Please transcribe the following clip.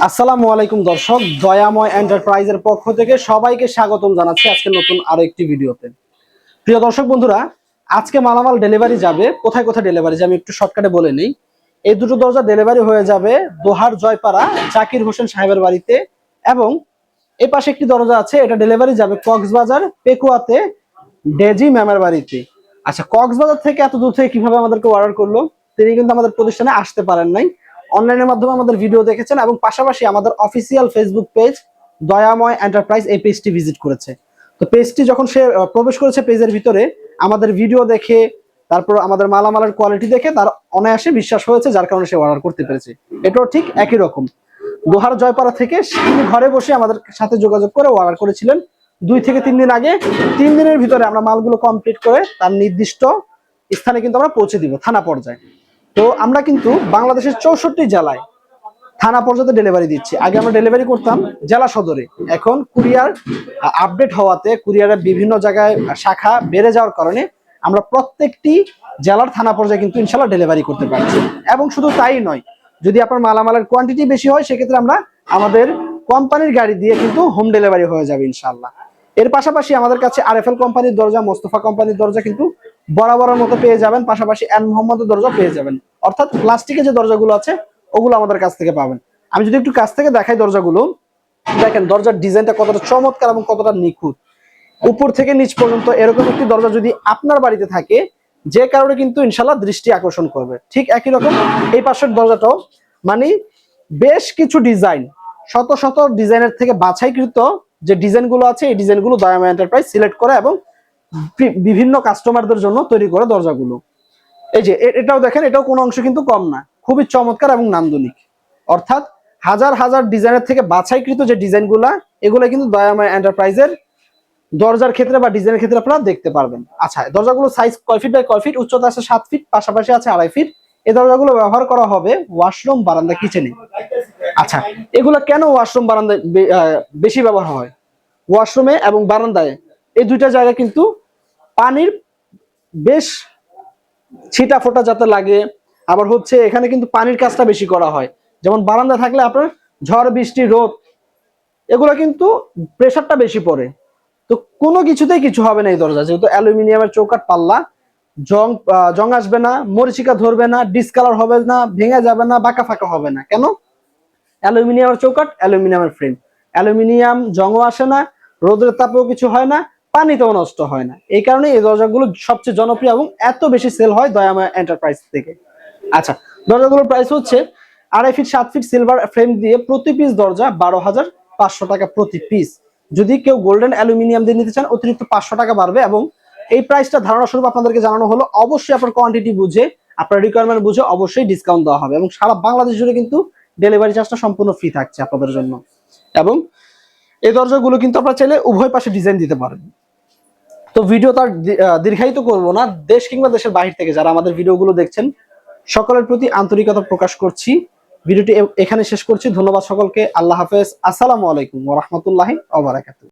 আসসালামু আলাইকুম দর্শক, দয়াময় এন্টারপ্রাইজের পক্ষ থেকে সবাইকে স্বাগতম জানাচ্ছি আজকে নতুন আরো একটি ভিডিওতে। প্রিয় দর্শক বন্ধুরা, আজকে মালামাল ডেলিভারি যাবে কোথায় কোথায় ডেলিভারি যাবে একটু শর্টকাটে বলে নেই। এই দুটো দরজা ডেলিভারি হয়ে যাবে দোহার জয়পাড়া জাকির হোসেন সাহেবের বাড়িতে, এবং এই পাশে একটি দরজা আছে, এটা ডেলিভারি যাবে কক্সবাজার পেকুয়াতে ডেজি ম্যামের বাড়িতে। আচ্ছা, কক্সবাজার থেকে এত দূর থেকে কিভাবে আমাদেরকে অর্ডার করলো? তিনি কিন্তু আমাদের প্রতিষ্ঠানে আসতে পারেন নাই, অনলাইনের মাধ্যমে আমাদের ভিডিও দেখেছেন এবং পাশাপাশি আমাদের অফিসিয়াল ফেসবুক পেজ দয়াময় এন্টারপ্রাইজ এই পেজটি ভিজিট করেছে। তো পেজটি যখন সে প্রবেশ করেছে পেজের ভিতরে, আমাদের ভিডিও দেখে, তারপর আমাদের মালামালের কোয়ালিটি দেখে তার অনায়াসে বিশ্বাস হয়েছে, যার কারণে সে অর্ডার করতে পেরেছে। এটাও ঠিক একই রকম, দোহার জয়পাড়া থেকে তিনি ঘরে বসে আমাদের সাথে যোগাযোগ করে অর্ডার করেছিলেন 2 থেকে 3 দিন আগে। 3 দিনের ভিতরে আমরা মালগুলো কমপ্লিট করে তার নির্দিষ্ট স্থানে কিন্তু আমরা পৌঁছে দিব থানা পর্যায়ে। তো আমরা কিন্তু বাংলাদেশের 64 জেলায় থানা পর্যায়ে ডেলিভারি দিচ্ছি। আগে আমরা ডেলিভারি করতাম জেলা সদরে, এখন কুরিয়ার আপডেট হওয়াতে কুরিয়ারের বিভিন্ন জায়গায় শাখা বেড়ে যাওয়ার কারণে আমরা প্রত্যেকটি জেলার থানা পর্যায়ে কিন্তু ইনশাল্লাহ ডেলিভারি করতে পারছি। এবং শুধু তাই নয়, যদি আপনার মালামালের কোয়ান্টিটি বেশি হয় সেক্ষেত্রে আমরা আমাদের কোম্পানির গাড়ি দিয়ে কিন্তু হোম ডেলিভারি হয়ে যাবে ইনশাল্লাহ। এর পাশাপাশি আমাদের কাছে আরএফএল কোম্পানির দরজা, মোস্তফা কোম্পানির দরজা কিন্তু বরাবরের মতো পেয়ে যাবেন, পাশাপাশি এন মোহাম্মদের দরজা পেয়ে যাবেন। অর্থাৎ প্লাস্টিকের যে দরজাগুলো আছে ওগুলো আমাদের কাছ থেকে পাবেন। আমি যদি একটু কাছ থেকে দেখাই দরজাগুলো, দেখেন দরজার ডিজাইনটা কতটা চমৎকার এবং কতটা নিখুঁত। উপর থেকে নিচ পর্যন্ত এরকম একটি দরজা যদি আপনার বাড়িতে থাকে, যে কারণে কিন্তু ইনশাল্লাহ দৃষ্টি আকর্ষণ করবে। ঠিক একই রকম এই পাশের দরজাটাও, মানে বেশ কিছু ডিজাইন, শত শত ডিজাইনের থেকে বাছাইকৃত যে ডিজাইনগুলো আছে এই ডিজাইনগুলো দয়াময় এন্টারপ্রাইজ সিলেক্ট করে এবং বিভিন্ন কাস্টমারদের জন্য তৈরি করে দরজাগুলো। এই যে এটাও দেখেন, এটাও কোনো অংশ কিন্তু কম না, খুবই চমৎকার এবং নান্দনিক। অর্থাৎ হাজার হাজার ডিজাইনের থেকে বাছাইকৃত যে ডিজাইনগুলা, এগুলো কিন্তু দয়াময় এন্টারপ্রাইজের দরজার ক্ষেত্রে বা ডিজাইনের ক্ষেত্রে আপনারা দেখতে পারবেন। আচ্ছা, দরজাগুলো সাইজ কয় ফিট বাই কয় ফিট? উচ্চতা আছে 7 ফিট, পাশাপাশি আছে 2.5 ফিট। এই দরজাগুলো ব্যবহার করা হবে ওয়াশরুম, বারান্দা, কিচেনে। আচ্ছা, এগুলো কেন ওয়াশরুম বারান্দায় বেশি ব্যবহার হয়? ওয়াশরুমে এবং বারান্দায় এই দুইটা জায়গা কিন্তু পানির বেশ ছিটা ফোটা যাতে লাগে, আবার হচ্ছে এখানে কিন্তু পানির কাজটা বেশি করা হয়। যেমন বারান্দা থাকলে আপনার ঝড় বৃষ্টি রোদ এগুলো কিন্তু প্রেসারটা বেশি পড়ে, তো কোনো কিছুতেই কিছু হবে না এই দরজা। যেহেতু অ্যালুমিনিয়ামের চৌকাঠ, পাল্লা জং আসবে না, মরিচিকা ধরবে না, ডিসকালার হবে না, ভেঙে যাবে না, বাঁকা ফাঁকা হবে না। কেন? অ্যালুমিনিয়ামের চৌকাঠ, অ্যালুমিনিয়ামের ফ্রেম, অ্যালুমিনিয়াম জংও আসে না, রোদের তাপেও কিছু হয় না, পানিতেও নষ্ট হয় না। এই কারণে এই দরজাগুলো সবচেয়ে জনপ্রিয় এবং এত বেশি সেল হয় দয়াময় এন্টারপ্রাইজ থেকে। আচ্ছা, দরজাগুলোর প্রাইস হচ্ছে 2.5 ফিট 7 ফিট সিলভার ফ্রেম দিয়ে প্রতি পিস দরজা 12,500 টাকা প্রতি পিস। যদি কেউ গোল্ডেন অ্যালুমিনিয়াম দিয়ে নিতে চান অতিরিক্ত 500 টাকা বাড়বে। এবং এই প্রাইসটা ধারণা স্বরূপ আপনাদেরকে জানানো হলো, অবশ্যই আপনার কোয়ান্টিটি বুঝে, আপনার রিকোয়ারমেন্ট বুঝে অবশ্যই ডিসকাউন্ট দেওয়া হবে। এবং সারা বাংলাদেশ জুড়ে কিন্তু ডেলিভারি চার্জটা সম্পূর্ণ ফ্রি থাকছে আপনাদের জন্য। এবং এই দরজাগুলো কিন্তু আপনারা চাইলে উভয় পাশে ডিজাইন দিতে পারেন। তো ভিডিও তার দীর্ঘায়িত করব না, দেশ কিংবা দেশের বাইরে থেকে যারা আমাদের ভিডিওগুলো দেখছেন সকলের প্রতি আন্তরিকতা প্রকাশ করছি। ভিডিওটি এখানে শেষ করছি। ধন্যবাদ সকলকে। আল্লাহ হাফেজ। আসসালামু আলাইকুম ওয়া রাহমাতুল্লাহি ওয়া বারাকাতুহু।